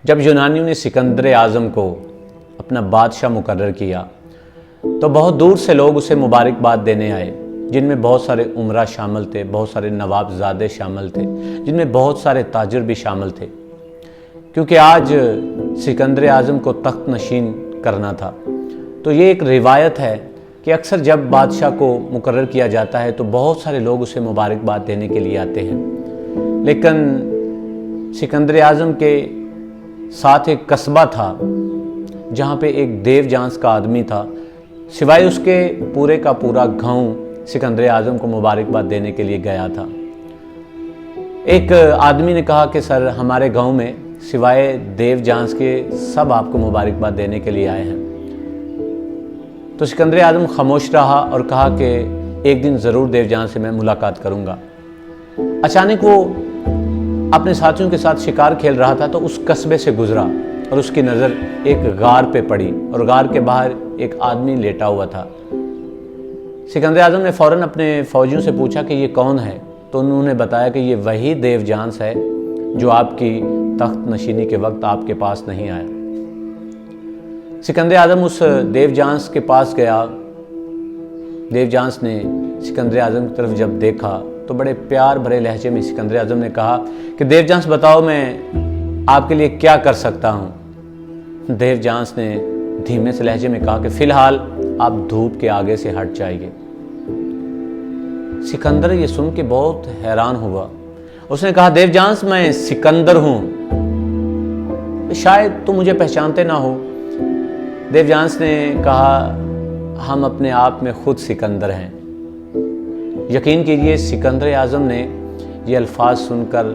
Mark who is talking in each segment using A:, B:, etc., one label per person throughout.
A: جب یونانیوں نے سکندر اعظم کو اپنا بادشاہ مقرر کیا تو بہت دور سے لوگ اسے مبارکباد دینے آئے، جن میں بہت سارے امراء شامل تھے، بہت سارے نواب زادے شامل تھے، جن میں بہت سارے تاجر بھی شامل تھے، کیونکہ آج سکندر اعظم کو تخت نشین کرنا تھا۔ تو یہ ایک روایت ہے کہ اکثر جب بادشاہ کو مقرر کیا جاتا ہے تو بہت سارے لوگ اسے مبارکباد دینے کے لیے آتے ہیں، لیکن سکندر اعظم کے ساتھ ایک قصبہ تھا جہاں پہ ایک دیو جانس کا آدمی تھا، سوائے اس کے پورے کا پورا گاؤں سکندر اعظم کو مبارکباد دینے کے لیے گیا تھا۔ ایک آدمی نے کہا کہ سر، ہمارے گاؤں میں سوائے دیو جانس کے سب آپ کو مبارکباد دینے کے لیے آئے ہیں۔ تو سکندر اعظم خاموش رہا اور کہا کہ ایک دن ضرور دیو جان سے میں ملاقات کروں گا۔ اچانک وہ اپنے ساتھیوں کے ساتھ شکار کھیل رہا تھا تو اس قصبے سے گزرا اور اس کی نظر ایک غار پہ پڑی اور غار کے باہر ایک آدمی لیٹا ہوا تھا۔ سکندر اعظم نے فوراً اپنے فوجیوں سے پوچھا کہ یہ کون ہے، تو انہوں نے بتایا کہ یہ وہی دیو جانس ہے جو آپ کی تخت نشینی کے وقت آپ کے پاس نہیں آیا۔ سکندر اعظم اس دیو جانس کے پاس گیا۔ دیو جانس نے سکندر اعظم کی طرف جب دیکھا تو بڑے پیار بھرے لہجے میں سکندر اعظم نے کہا کہ دیو جانس بتاؤ، میں آپ کے لیے کیا کر سکتا ہوں؟ دیو جانس نے دھیمے سے لہجے میں کہا کہ فی الحال آپ دھوپ کے آگے سے ہٹ جائیے۔ سکندر یہ سن کے بہت حیران ہوا۔ اس نے کہا دیو جانس، میں سکندر ہوں، شاید تم مجھے پہچانتے نہ ہو۔ دیو جانس نے کہا ہم اپنے آپ میں خود سکندر ہیں۔ یقین کیجئے سکندر اعظم نے یہ الفاظ سن کر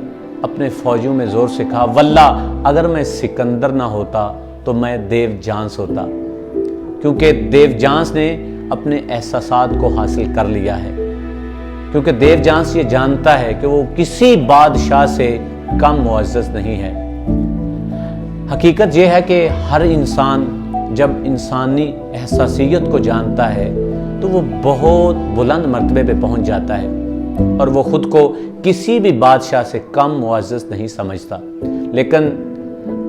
A: اپنے فوجیوں میں زور سے کہا واللہ اگر میں سکندر نہ ہوتا تو میں دیو جانس ہوتا، کیونکہ دیو جانس نے اپنے احساسات کو حاصل کر لیا ہے، کیونکہ دیو جانس یہ جانتا ہے کہ وہ کسی بادشاہ سے کم معزز نہیں ہے۔ حقیقت یہ ہے کہ ہر انسان جب انسانی احساسیت کو جانتا ہے تو وہ بہت بلند مرتبے پہ پہنچ جاتا ہے اور وہ خود کو کسی بھی بادشاہ سے کم معزز نہیں سمجھتا۔ لیکن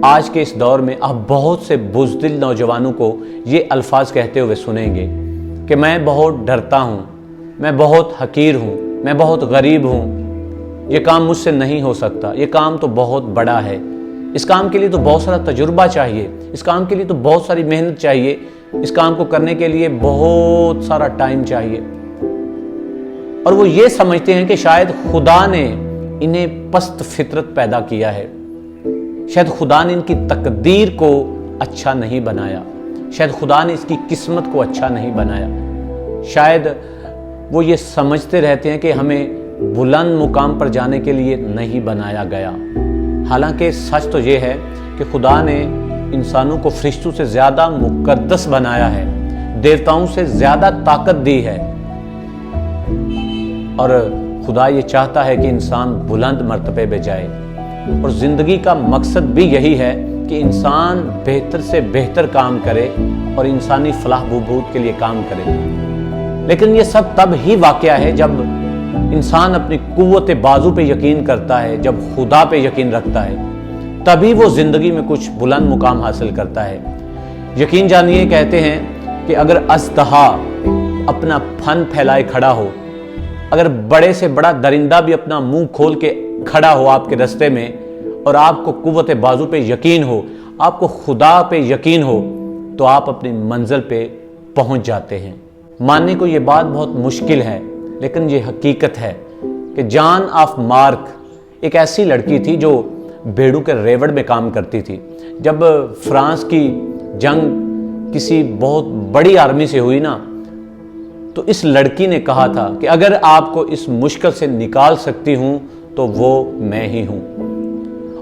A: آج کے اس دور میں آپ بہت سے بزدل نوجوانوں کو یہ الفاظ کہتے ہوئے سنیں گے کہ میں بہت ڈرتا ہوں، میں بہت حقیر ہوں، میں بہت غریب ہوں، یہ کام مجھ سے نہیں ہو سکتا، یہ کام تو بہت بڑا ہے، اس کام کے لیے تو بہت سارا تجربہ چاہیے، اس کام کے لیے تو بہت ساری محنت چاہیے، اس کام کو کرنے کے لیے بہت سارا ٹائم چاہیے۔ اور وہ یہ سمجھتے ہیں کہ شاید خدا نے انہیں پست فطرت پیدا کیا ہے، شاید خدا نے ان کی تقدیر کو اچھا نہیں بنایا، شاید خدا نے اس کی قسمت کو اچھا نہیں بنایا، شاید وہ یہ سمجھتے رہتے ہیں کہ ہمیں بلند مقام پر جانے کے لیے نہیں بنایا گیا۔ حالانکہ سچ تو یہ ہے کہ خدا نے انسانوں کو فرشتوں سے زیادہ مقدس بنایا ہے، دیوتاؤں سے زیادہ طاقت دی ہے، اور خدا یہ چاہتا ہے کہ انسان بلند مرتبے پہ جائے، اور زندگی کا مقصد بھی یہی ہے کہ انسان بہتر سے بہتر کام کرے اور انسانی فلاح بہبود کے لیے کام کرے۔ لیکن یہ سب تب ہی واقعہ ہے جب انسان اپنی قوت بازو پہ یقین کرتا ہے، جب خدا پہ یقین رکھتا ہے، تبھی وہ زندگی میں کچھ بلند مقام حاصل کرتا ہے۔ یقین جانیے، کہتے ہیں کہ اگر اژدہا اپنا پھن پھیلائے کھڑا ہو، اگر بڑے سے بڑا درندہ بھی اپنا منہ کھول کے کھڑا ہو آپ کے رستے میں، اور آپ کو قوت بازو پہ یقین ہو، آپ کو خدا پہ یقین ہو، تو آپ اپنی منزل پہ پہنچ جاتے ہیں۔ ماننے کو یہ بات بہت مشکل ہے، لیکن یہ حقیقت ہے کہ جان آف مارک ایک ایسی لڑکی تھی جو بھیڑوں کے ریوڑ میں کام کرتی تھی۔ جب فرانس کی جنگ کسی بہت بڑی آرمی سے ہوئی نا، تو اس لڑکی نے کہا تھا کہ اگر آپ کو اس مشکل سے نکال سکتی ہوں تو وہ میں ہی ہوں،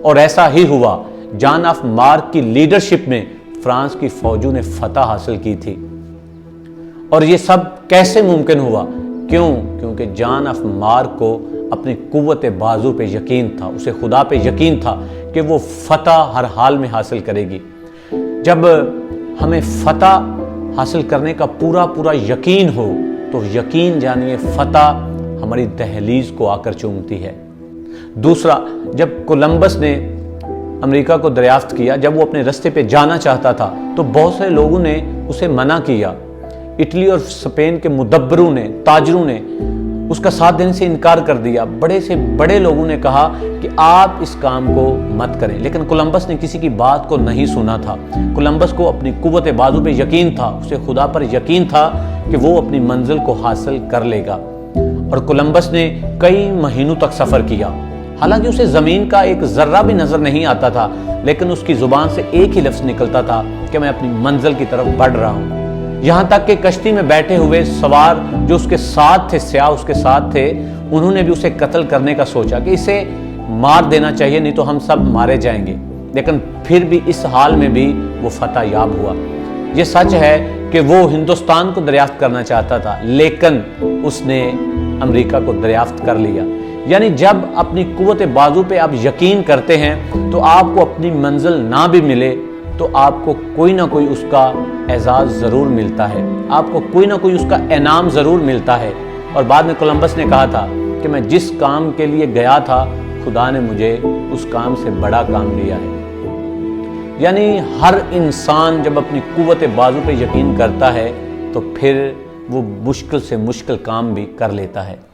A: اور ایسا ہی ہوا۔ جان آف مارک کی لیڈرشپ میں فرانس کی فوجوں نے فتح حاصل کی تھی۔ اور یہ سب کیسے ممکن ہوا؟ کیونکہ جان آف مارک کو اپنی قوت بازو پہ یقین تھا، اسے خدا پہ یقین تھا کہ وہ فتح ہر حال میں حاصل کرے گی۔ جب ہمیں فتح حاصل کرنے کا پورا یقین ہو تو یقین جانیے فتح ہماری دہلیز کو آ کر چومتی ہے۔ دوسرا، جب کولمبس نے امریکہ کو دریافت کیا، جب وہ اپنے رستے پہ جانا چاہتا تھا تو بہت سے لوگوں نے اسے منع کیا۔ اٹلی اور اسپین کے مدبروں نے، تاجروں نے اس کا ساتھ دینے سے انکار کر دیا۔ بڑے سے بڑے لوگوں نے کہا کہ آپ اس کام کو مت کریں، لیکن کولمبس نے کسی کی بات کو نہیں سنا تھا۔ کولمبس کو اپنی قوت بازو پہ یقین تھا، اسے خدا پر یقین تھا کہ وہ اپنی منزل کو حاصل کر لے گا، اور کولمبس نے کئی مہینوں تک سفر کیا۔ حالانکہ اسے زمین کا ایک ذرہ بھی نظر نہیں آتا تھا، لیکن اس کی زبان سے ایک ہی لفظ نکلتا تھا کہ میں اپنی منزل کی طرف بڑھ رہا ہوں۔ یہاں تک کہ کشتی میں بیٹھے ہوئے سوار جو اس کے ساتھ تھے، سیاح اس کے ساتھ تھے، انہوں نے بھی اسے قتل کرنے کا سوچا کہ اسے مار دینا چاہیے، نہیں تو ہم سب مارے جائیں گے، لیکن پھر بھی اس حال میں بھی وہ فتح یاب ہوا۔ یہ سچ ہے کہ وہ ہندوستان کو دریافت کرنا چاہتا تھا، لیکن اس نے امریکہ کو دریافت کر لیا۔ یعنی جب اپنی قوت بازو پہ آپ یقین کرتے ہیں تو آپ کو اپنی منزل نہ بھی ملے تو آپ کو کوئی نہ کوئی اس کا اعزاز ضرور ملتا ہے، آپ کو کوئی نہ کوئی اس کا انعام ضرور ملتا ہے۔ اور بعد میں کولمبس نے کہا تھا کہ میں جس کام کے لیے گیا تھا خدا نے مجھے اس کام سے بڑا کام دیا ہے۔ یعنی ہر انسان جب اپنی قوت بازو پہ یقین کرتا ہے تو پھر وہ مشکل سے مشکل کام بھی کر لیتا ہے۔